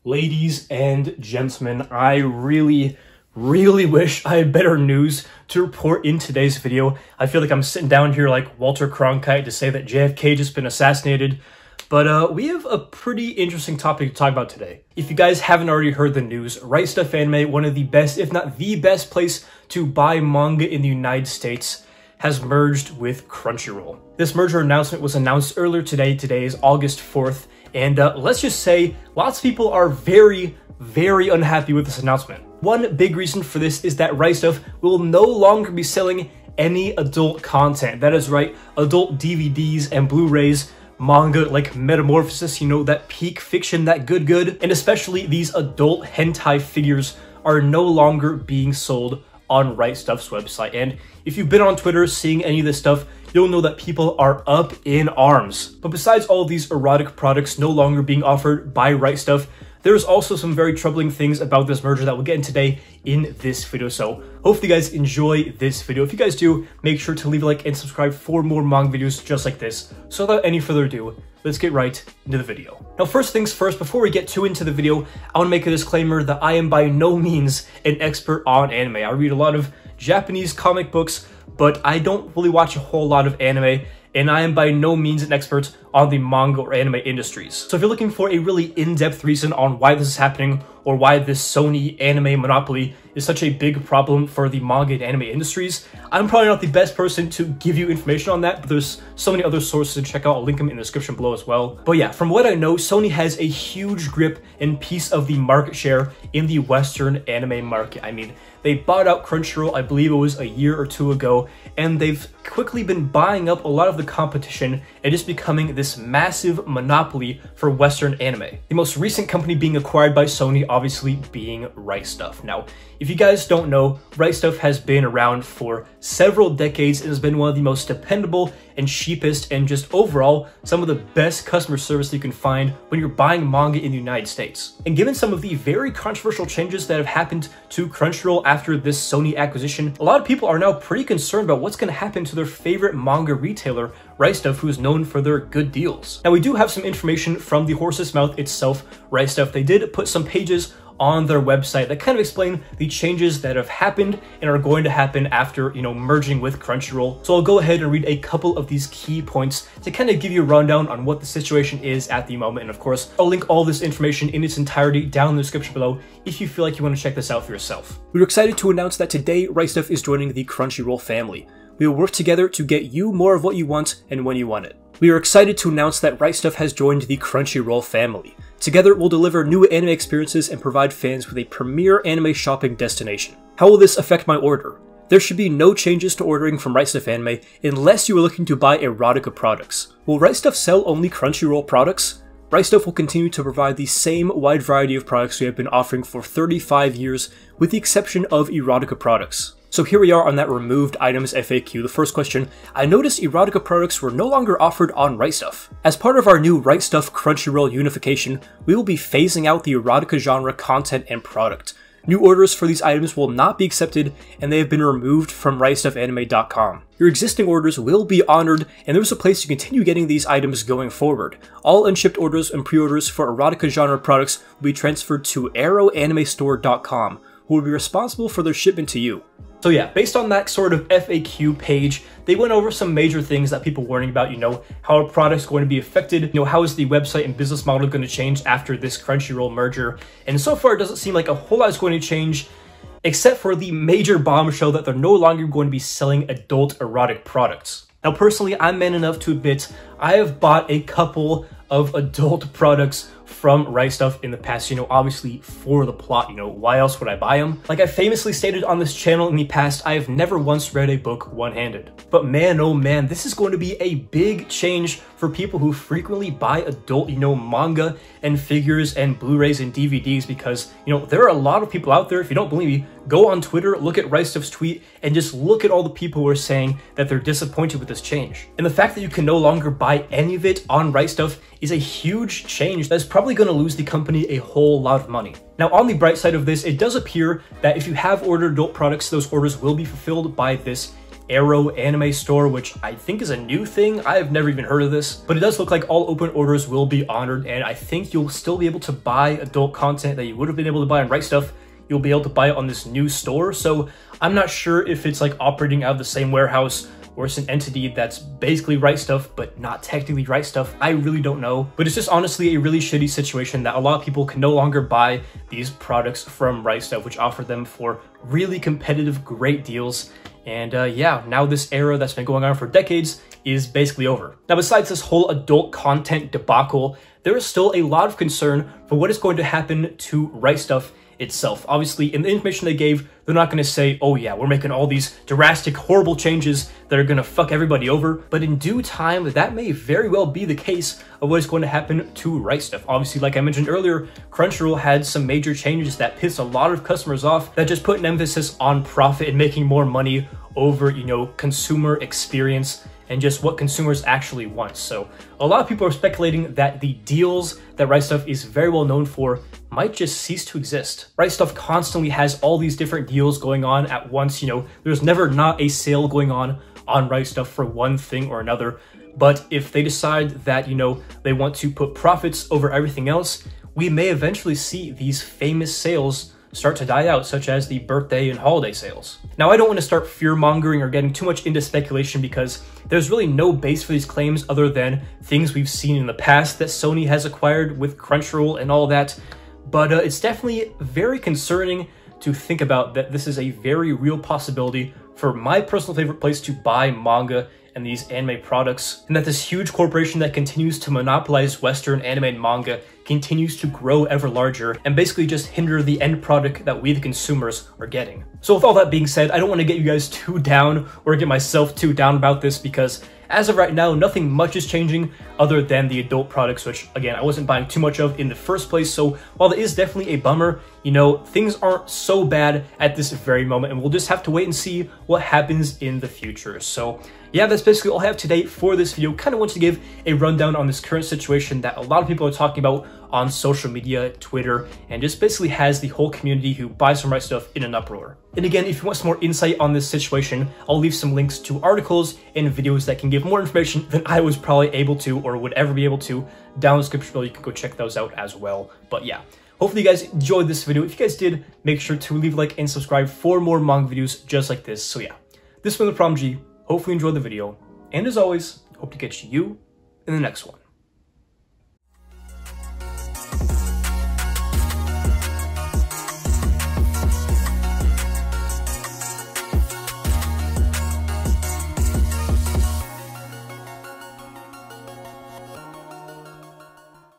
Ladies and gentlemen, I really wish I had better news to report in today's video. I feel like I'm sitting down here like Walter Cronkite to say that JFK just been assassinated. But we have a pretty interesting topic to talk about today. If you guys haven't already heard the news, Right Stuf Anime, one of the best, if not the best place to buy manga in the United States, has merged with Crunchyroll. This merger announcement was announced earlier today. Today is August 4th. And let's just say lots of people are very unhappy with this announcement. One big reason for this is that Right Stuf will no longer be selling any adult content. That is right, adult DVDs and Blu-rays, manga like Metamorphosis, you know, that peak fiction, that good, and especially these adult hentai figures are no longer being sold on Right Stuf's website. And if you've been on Twitter seeing any of this stuff, you'll know that people are up in arms. But besides all these erotic products no longer being offered by Right Stuf, there's also some very troubling things about this merger that we'll get into today in this video. So hopefully you guys enjoy this video. If you guys do, make sure to leave a like and subscribe for more manga videos just like this. So without any further ado, let's get right into the video. Now, first things first, before we get too into the video, I want to make a disclaimer that I am by no means an expert on anime. I read a lot of Japanese comic books, but I don't really watch a whole lot of anime, and I am by no means an expert on the manga or anime industries. So if you're looking for a really in-depth reason on why this is happening, or why this Sony anime monopoly is such a big problem for the manga and anime industries, I'm probably not the best person to give you information on that, but there's so many other sources to check out. I'll link them in the description below as well. But yeah, from what I know, Sony has a huge grip and piece of the market share in the Western anime market. I mean, they bought out Crunchyroll, I believe it was a year or two ago, and they've quickly been buying up a lot of the competition and just becoming this massive monopoly for Western anime. The most recent company being acquired by Sony obviously being Right Stuf. Now, if you guys don't know, Right Stuf has been around for several decades and has been one of the most dependable and cheapest and just overall some of the best customer service you can find when you're buying manga in the United States. And given some of the very controversial changes that have happened to Crunchyroll after this Sony acquisition, a lot of people are now pretty concerned about what's going to happen to their favorite manga retailer, Right Stuf, who is known for their good deals. Now, we do have some information from the horse's mouth itself, Right Stuf. They did put some pages on their website that kind of explain the changes that have happened and are going to happen after, you know, merging with Crunchyroll. So I'll go ahead and read a couple of these key points to kind of give you a rundown on what the situation is at the moment. And of course, I'll link all this information in its entirety down in the description below if you feel like you want to check this out for yourself. We're excited to announce that today Right Stuf is joining the Crunchyroll family. We will work together to get you more of what you want and when you want it. We are excited to announce that Right Stuf has joined the Crunchyroll family. Together, we'll deliver new anime experiences and provide fans with a premier anime shopping destination. How will this affect my order? There should be no changes to ordering from Right Stuf Anime unless you are looking to buy erotica products. Will Right Stuf sell only Crunchyroll products? Right Stuf will continue to provide the same wide variety of products we have been offering for 35 years, with the exception of erotica products. So here we are on that removed items FAQ. The first question, I noticed erotica products were no longer offered on Right Stuf. As part of our new Right Stuf Crunchyroll unification, we will be phasing out the erotica genre content and product. New orders for these items will not be accepted, and they have been removed from RightStufAnime.com. Your existing orders will be honored, and there's a place to continue getting these items going forward. All unshipped orders and pre-orders for erotica genre products will be transferred to ArrowAnimeStore.com, who will be responsible for their shipment to you. So yeah, based on that sort of FAQ page, they went over some major things that people were worrying about, you know, how are products going to be affected, you know, how is the website and business model going to change after this Crunchyroll merger, and so far it doesn't seem like a whole lot is going to change, except for the major bombshell that they're no longer going to be selling adult erotic products. Now personally, I'm man enough to admit, I have bought a couple of adult products from Right Stuf in the past, you know, obviously for the plot, you know, why else would I buy them? Like I famously stated on this channel in the past, I have never once read a book one-handed. But man, oh man, this is going to be a big change for people who frequently buy adult, you know, manga and figures and Blu-rays and DVDs, because, you know, there are a lot of people out there. If you don't believe me, go on Twitter, look at Right Stuf's tweet, and just look at all the people who are saying that they're disappointed with this change. And the fact that you can no longer buy any of it on Right Stuf is a huge change that's probably going to lose the company a whole lot of money. Now, on the bright side of this, it does appear that if you have ordered adult products, those orders will be fulfilled by this Arrow Anime Store, which I think is a new thing. I've never even heard of this, but it does look like all open orders will be honored, and I think you'll still be able to buy adult content that you would have been able to buy on Right Stuf. You'll be able to buy it on this new store, so I'm not sure if it's like operating out of the same warehouse or it's an entity that's basically Right Stuf, but not technically Right Stuf. I really don't know. But it's just honestly a really shitty situation that a lot of people can no longer buy these products from Right Stuf, which offer them for really competitive, great deals. And yeah, now this era that's been going on for decades is basically over. Now, besides this whole adult content debacle, there is still a lot of concern for what is going to happen to Right Stuf itself. Obviously, in the information they gave, they're not going to say, oh yeah, we're making all these drastic, horrible changes that are going to fuck everybody over. But in due time, that may very well be the case of what is going to happen to Right Stuf. Obviously, like I mentioned earlier, Crunchyroll had some major changes that pissed a lot of customers off, that just put an emphasis on profit and making more money over, you know, consumer experience and just what consumers actually want. So a lot of people are speculating that the deals that Right Stuf is very well known for might just cease to exist. Right Stuf constantly has all these different deals going on at once. You know, there's never not a sale going on Right Stuf for one thing or another. But if they decide that, you know, they want to put profits over everything else, we may eventually see these famous sales start to die out, such as the birthday and holiday sales. Now, I don't want to start fear-mongering or getting too much into speculation because there's really no base for these claims other than things we've seen in the past that Sony has acquired with Crunchyroll and all that. But it's definitely very concerning to think about that this is a very real possibility for my personal favorite place to buy manga and these anime products, and that this huge corporation that continues to monopolize Western anime and manga continues to grow ever larger and basically just hinder the end product that we the consumers are getting. So with all that being said, I don't want to get you guys too down or get myself too down about this, because as of right now, nothing much is changing other than the adult products, which again, I wasn't buying too much of in the first place. So while it is definitely a bummer, you know, things aren't so bad at this very moment, and we'll just have to wait and see what happens in the future. So yeah, that's basically all I have today for this video. Kind of want to give a rundown on this current situation that a lot of people are talking about on social media, Twitter, and just basically has the whole community who buys from Right Stuf in an uproar. And again, if you want some more insight on this situation, I'll leave some links to articles and videos that can give more information than I was probably able to or would ever be able to down in the description below. You can go check those out as well. But yeah, hopefully you guys enjoyed this video. If you guys did, make sure to leave a like and subscribe for more manga videos just like this. So yeah, this has been The Prodigy. Hopefully you enjoyed the video, and as always, hope to catch you in the next one.